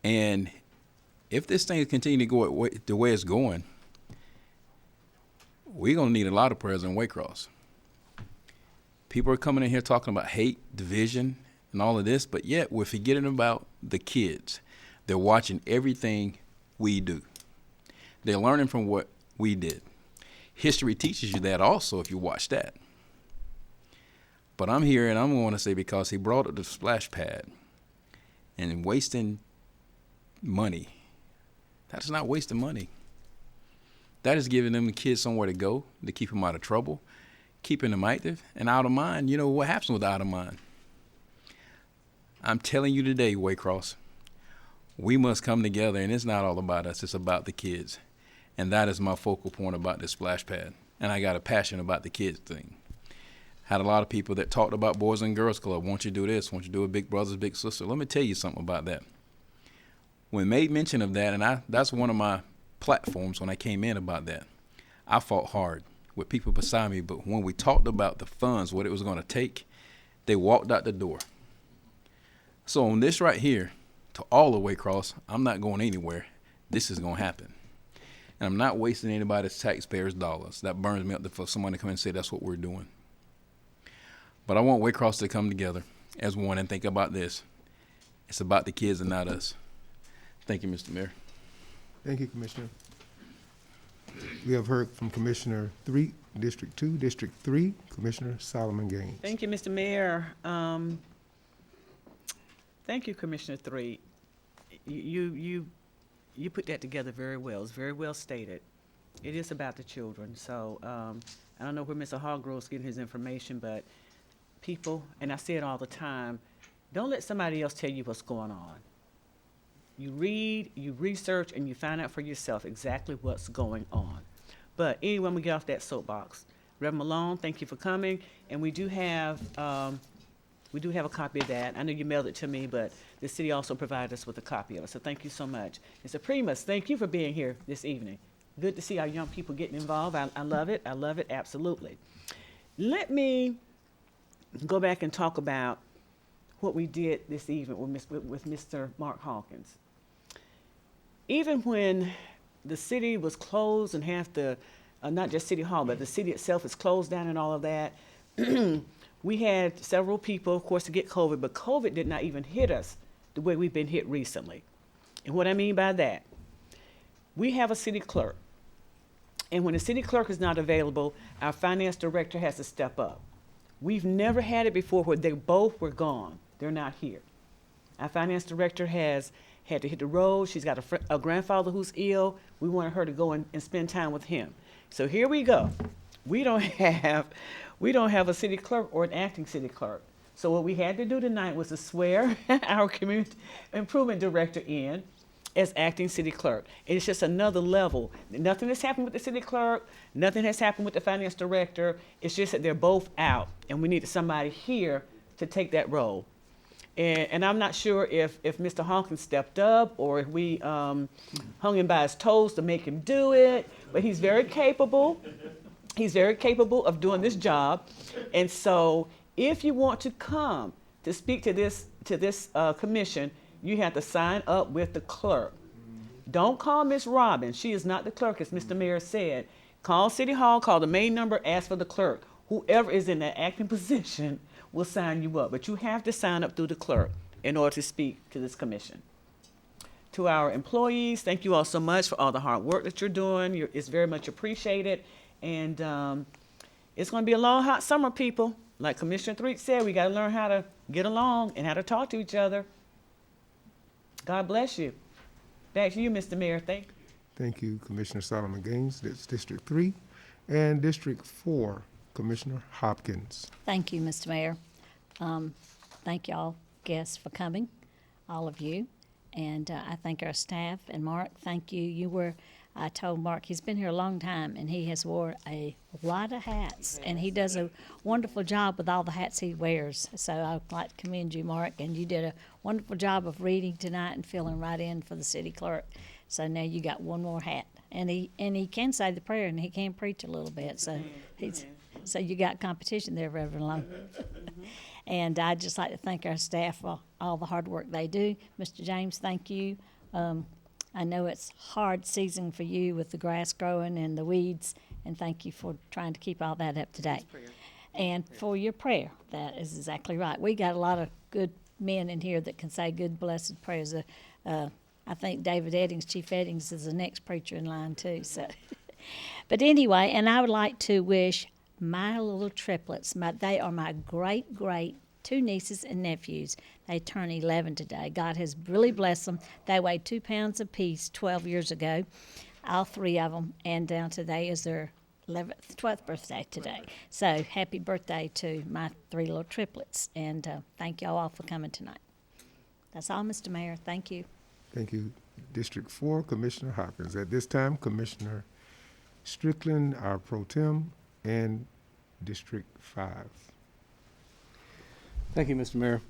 And if this thing continues to go the way it's going, we're going to need a lot of prayers in Waycross. People are coming in here talking about hate, division, and all of this, but yet we're forgetting about the kids. They're watching everything we do. They're learning from what we did. History teaches you that also if you watch that. But I'm here, and I'm going to say, because he brought up the splash pad and wasting money. That's not wasting money. That is giving them the kids somewhere to go, to keep them out of trouble, keeping them active and out of mind. You know what happens with out of mind? I'm telling you today, Waycross, we must come together, and it's not all about us. It's about the kids. And that is my focal point about this splash pad. And I got a passion about the kids thing. Had a lot of people that talked about Boys and Girls Club. Won't you do this? Won't you do a Big Brothers, Big Sister? Let me tell you something about that. When made mention of that, and that's one of my platforms when I came in about that, I fought hard with people beside me. But when we talked about the funds, what it was going to take, they walked out the door. So on this right here, to all the Waycross, I'm not going anywhere. This is going to happen. And I'm not wasting anybody's taxpayers' dollars. That burns me up for someone to come and say that's what we're doing. But I want Waycross to come together as one and think about this. It's about the kids and not us. Thank you, Mr. Mayor. Thank you, Commissioner. We have heard from Commissioner 3, District 2, District 3, Commissioner Solomon Gaines. Thank you, Mr. Mayor. Thank you, Commissioner 3. You put that together very well. It's very well stated. It is about the children. So I don't know where Mr. Hargrove's getting his information, but people, and I say it all the time, don't let somebody else tell you what's going on. You read, you research, and you find out for yourself exactly what's going on. But anyway, I'm gonna get off that soapbox. Reverend Malone, thank you for coming, and we do have a copy of that. I know you mailed it to me, but the city also provided us with a copy of it, so thank you so much. Mr. Primus, thank you for being here this evening. Good to see our young people getting involved. I love it, absolutely. Let me go back and talk about what we did this evening with Mr. Mark Hawkins. Even when the city was closed and half the, not just City Hall, but the city itself is closed down and all of that, we had several people, of course, to get COVID, but COVID did not even hit us the way we've been hit recently. And what I mean by that, we have a city clerk. And when the city clerk is not available, our finance director has to step up. We've never had it before where they both were gone. They're not here. Our finance director has had to hit the road. She's got a grandfather who's ill. We wanted her to go and spend time with him. So here we go. We don't have a city clerk or an acting city clerk. So what we had to do tonight was to swear our community improvement director in as acting city clerk. And it's just another level. Nothing has happened with the city clerk. Nothing has happened with the finance director. It's just that they're both out, and we needed somebody here to take that role. And I'm not sure if Mr. Hawkins stepped up or if we hung him by his toes to make him do it, but he's very capable. He's very capable of doing this job. And so if you want to come to speak to this commission, you have to sign up with the clerk. Don't call Miss Robbins. She is not the clerk, as Mr. Mayor said. Call City Hall, call the main number, ask for the clerk. Whoever is in that acting position we'll sign you up. But you have to sign up through the clerk in order to speak to this commission. To our employees, thank you all so much for all the hard work that you're doing. It's very much appreciated. And it's going to be a long, hot summer, people. Like Commissioner Threet said, we got to learn how to get along and how to talk to each other. God bless you. Back to you, Mr. Mayor. Thank you. Thank you, Commissioner Solomon Gaines. That's District 3. And District 4, Commissioner Hopkins. Thank you, Mr. Mayor. Thank y'all guests for coming, all of you. And I thank our staff. And Mark, thank you. I told Mark he's been here a long time, and he has wore a lot of hats. And he does a wonderful job with all the hats he wears. So I'd like to commend you, Mark. And you did a wonderful job of reading tonight and filling right in for the city clerk. So now you got one more hat. And he can say the prayer, and he can preach a little bit. So so you got competition there, Reverend Long. And I'd just like to thank our staff for all the hard work they do. Mr. James, thank you. I know it's hard season for you with the grass growing and the weeds, and thank you for trying to keep all that up to date. And for your prayer, that is exactly right. We got a lot of good men in here that can say good, blessed prayers. I think David Eddings, Chief Eddings, is the next preacher in line too. So, but anyway, and I would like to wish my little triplets. They are my great two nieces and nephews. They turn 11 today. God has really blessed them. They weighed 2 pounds apiece 12 years ago, all three of them, and today is their 12th birthday today. So happy birthday to my three little triplets, and thank y'all all for coming tonight. That's all, Mr. Mayor. Thank you. Thank you, District 4, Commissioner Hopkins. At this time, Commissioner Strickland, our pro tem, and District 5. Thank you, Mr. Mayor.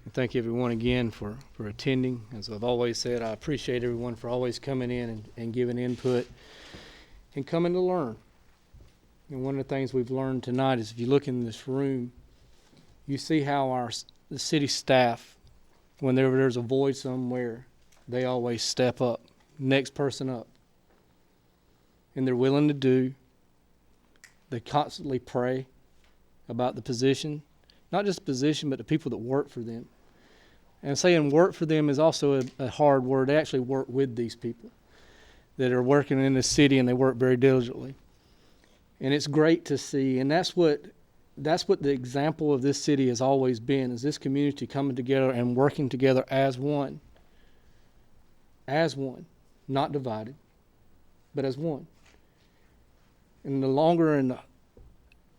And thank you, everyone, again for attending. As I've always said, I appreciate everyone for always coming in and giving input and coming to learn. And one of the things we've learned tonight is if you look in this room, you see how the city staff, whenever there's a void somewhere, they always step up, next person up. And they're willing to do. They constantly pray about the position, not just the position, but the people that work for them. And saying work for them is also a hard word. They actually work with these people that are working in the city, and they work very diligently. And it's great to see, and that's what the example of this city has always been, is this community coming together and working together as one. As one, not divided, but as one. And the longer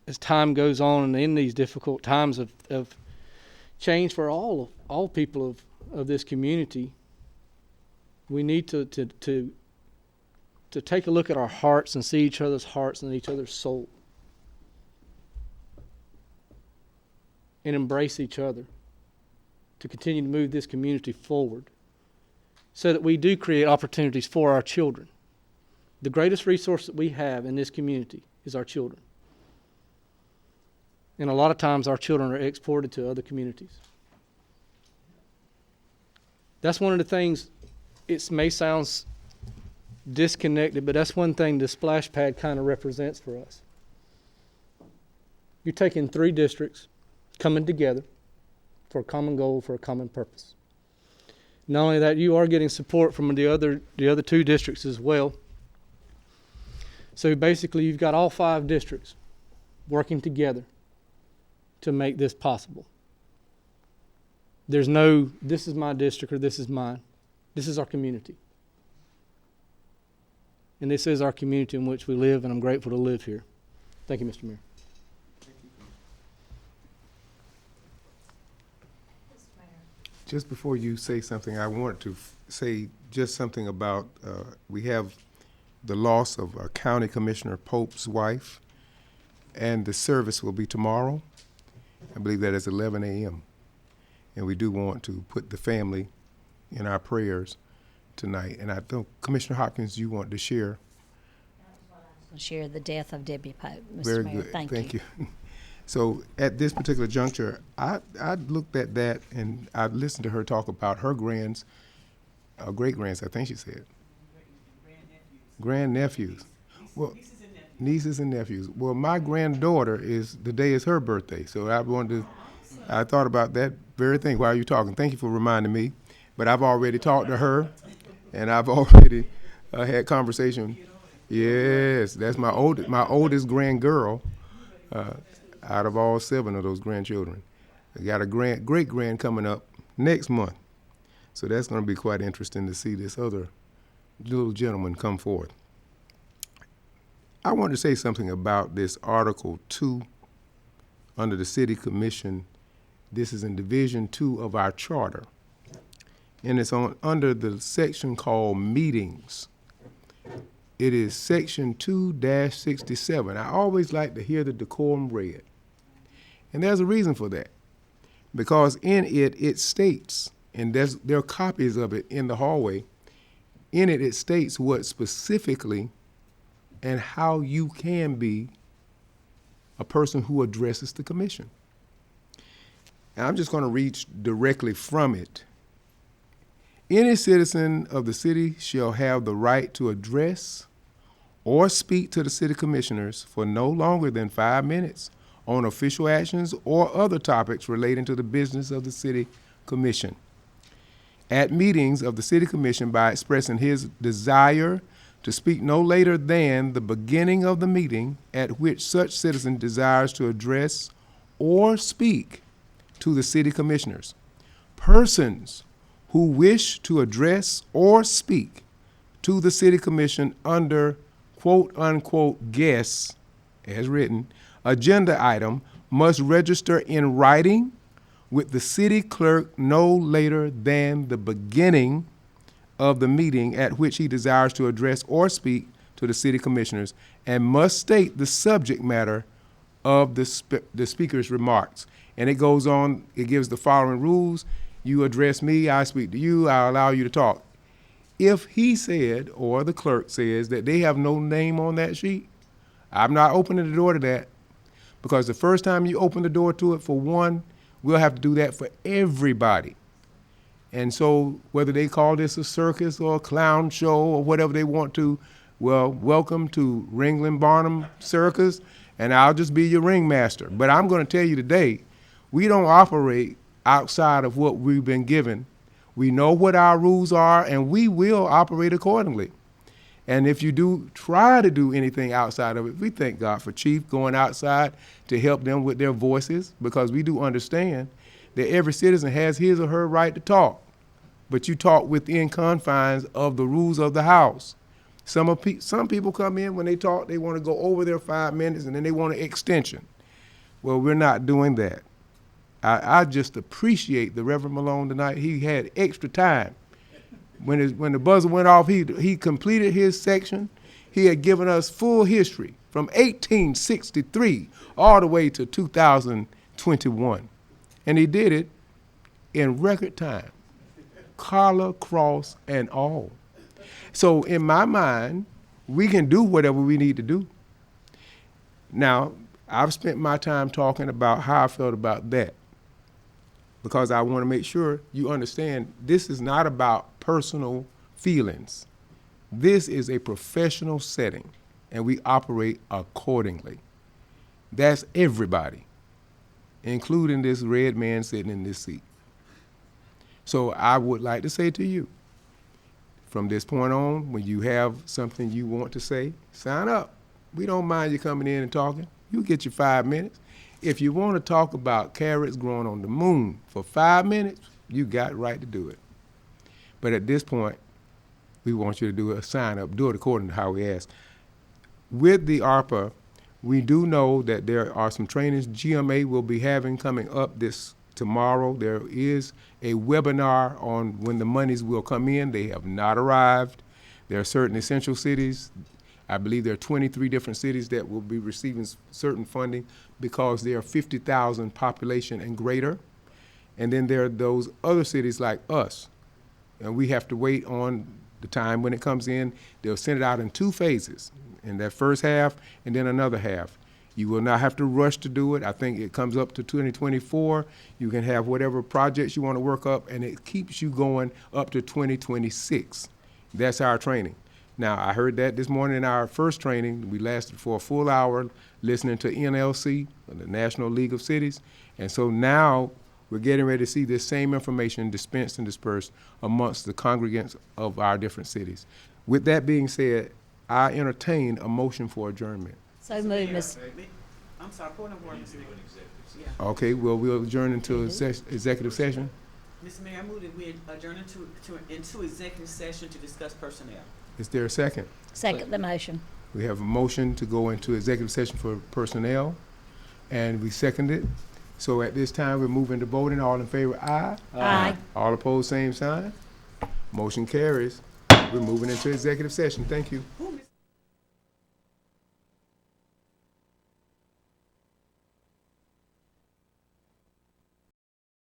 as time goes on, and in these difficult times of change for all people of this community, we need to take a look at our hearts and see each other's hearts and each other's soul, and embrace each other to continue to move this community forward so that we do create opportunities for our children. The greatest resource that we have in this community is our children. And a lot of times our children are exported to other communities. That's one of the things, it may sound disconnected, but that's one thing the splash pad kind of represents for us. You're taking 3 districts, coming together for a common goal, for a common purpose. Not only that, you are getting support from the other 2 districts as well. So basically, you've got all 5 districts working together to make this possible. There's no, this is my district or this is mine. This is our community. And this is our community in which we live, and I'm grateful to live here. Thank you, Mr. Mayor. Just before you say something, I want to say just something about, we have the loss of County Commissioner Pope's wife, and the service will be tomorrow. I believe that is 11 a.m. And we do want to put the family in our prayers tonight. And I think, Commissioner Hopkins, you want to share? Share the death of Debbie Pope, Mr. Very Mayor. good. Thank you. So at this particular juncture, I looked at that and I listened to her talk about her great-grands, I think she said. Grandnephews. Well, Nieces and nephews. Well, my granddaughter today is her birthday, so I thought about that very thing while you were talking. Thank you for reminding me. But I've already talked to her, and I've already had conversation. Yes, that's my oldest grandgirl out of all 7 of those grandchildren. I got a great-grand coming up next month. So that's going to be quite interesting to see this other little gentleman come forth. I want to say something about this Article 2 under the City Commission. This is in Division 2 of our charter. And it's under the section called Meetings. It is Section 2-67. I always like to hear the decorum read. And there's a reason for that. Because in it states, and there are copies of it in the hallway, in it states what specifically and how you can be a person who addresses the commission. And I'm just going to read directly from it. Any citizen of the city shall have the right to address or speak to the city commissioners for no longer than 5 minutes on official actions or other topics relating to the business of the city commission. At meetings of the city commission by expressing his desire to speak no later than the beginning of the meeting at which such citizen desires to address or speak to the city commissioners. Persons who wish to address or speak to the city commission under quote-unquote guests, as written, agenda item must register in writing with the city clerk no later than the beginning of the meeting at which he desires to address or speak to the city commissioners, and must state the subject matter of the speaker's remarks. And it goes on, it gives the following rules. You address me, I speak to you, I allow you to talk. If he said, or the clerk says, that they have no name on that sheet, I'm not opening the door to that, because the first time you open the door to it for one, we'll have to do that for everybody. And so whether they call this a circus or a clown show or whatever they want to, well, welcome to Ringling Barnum Circus, and I'll just be your ringmaster. But I'm going to tell you today, we don't operate outside of what we've been given. We know what our rules are, and we will operate accordingly. And if you do try to do anything outside of it, we thank God for Chief going outside to help them with their voices, because we do understand that every citizen has his or her right to talk, but you talk within confines of the rules of the House. Some people come in, when they talk, they want to go over their 5 minutes, and then they want an extension. Well, we're not doing that. I just appreciate the Reverend Malone tonight. He had extra time. When the buzzer went off, he completed his section. He had given us full history from 1863 all the way to 2021. And he did it in record time, collar, cross, and all. So in my mind, we can do whatever we need to do. Now, I've spent my time talking about how I felt about that, because I want to make sure you understand this is not about personal feelings. This is a professional setting, and we operate accordingly. That's everybody, including this red man sitting in this seat. So I would like to say to you, from this point on, when you have something you want to say, sign up. We don't mind you coming in and talking. You get your 5 minutes. If you want to talk about carrots growing on the moon for 5 minutes, you got right to do it. But at this point, we want you to do a sign up, do it according to how we ask. With the ARPA, we do know that there are some trainings GMA will be having coming up this tomorrow. There is a webinar on when the monies will come in. They have not arrived. There are certain essential cities. I believe there are 23 different cities that will be receiving certain funding because they are 50,000 population and greater. And then there are those other cities like us. And we have to wait on the time when it comes in. They'll send it out in 2 phases, in that first half and then another half. You will not have to rush to do it. I think it comes up to 2024. You can have whatever projects you want to work up, and it keeps you going up to 2026. That's our training. Now, I heard that this morning in our first training. We lasted for a full hour listening to NLC, the National League of Cities. And so now we're getting ready to see this same information dispensed and dispersed amongst the congregants of our different cities. With that being said, I entertain a motion for adjournment. So moved, Ms. I'm sorry, point of order, Mr. Mayor. Yeah. Okay, well, we'll adjourn into executive session. Mr. Mayor, I move that we adjourn into executive session to discuss personnel. Is there a second? Second the motion. We have a motion to go into executive session for personnel, and we second it. So at this time, we're moving to voting. All in favor, aye. Aye. All opposed, same sign. Motion carries. We're moving into executive session. Thank you. Who, Ms.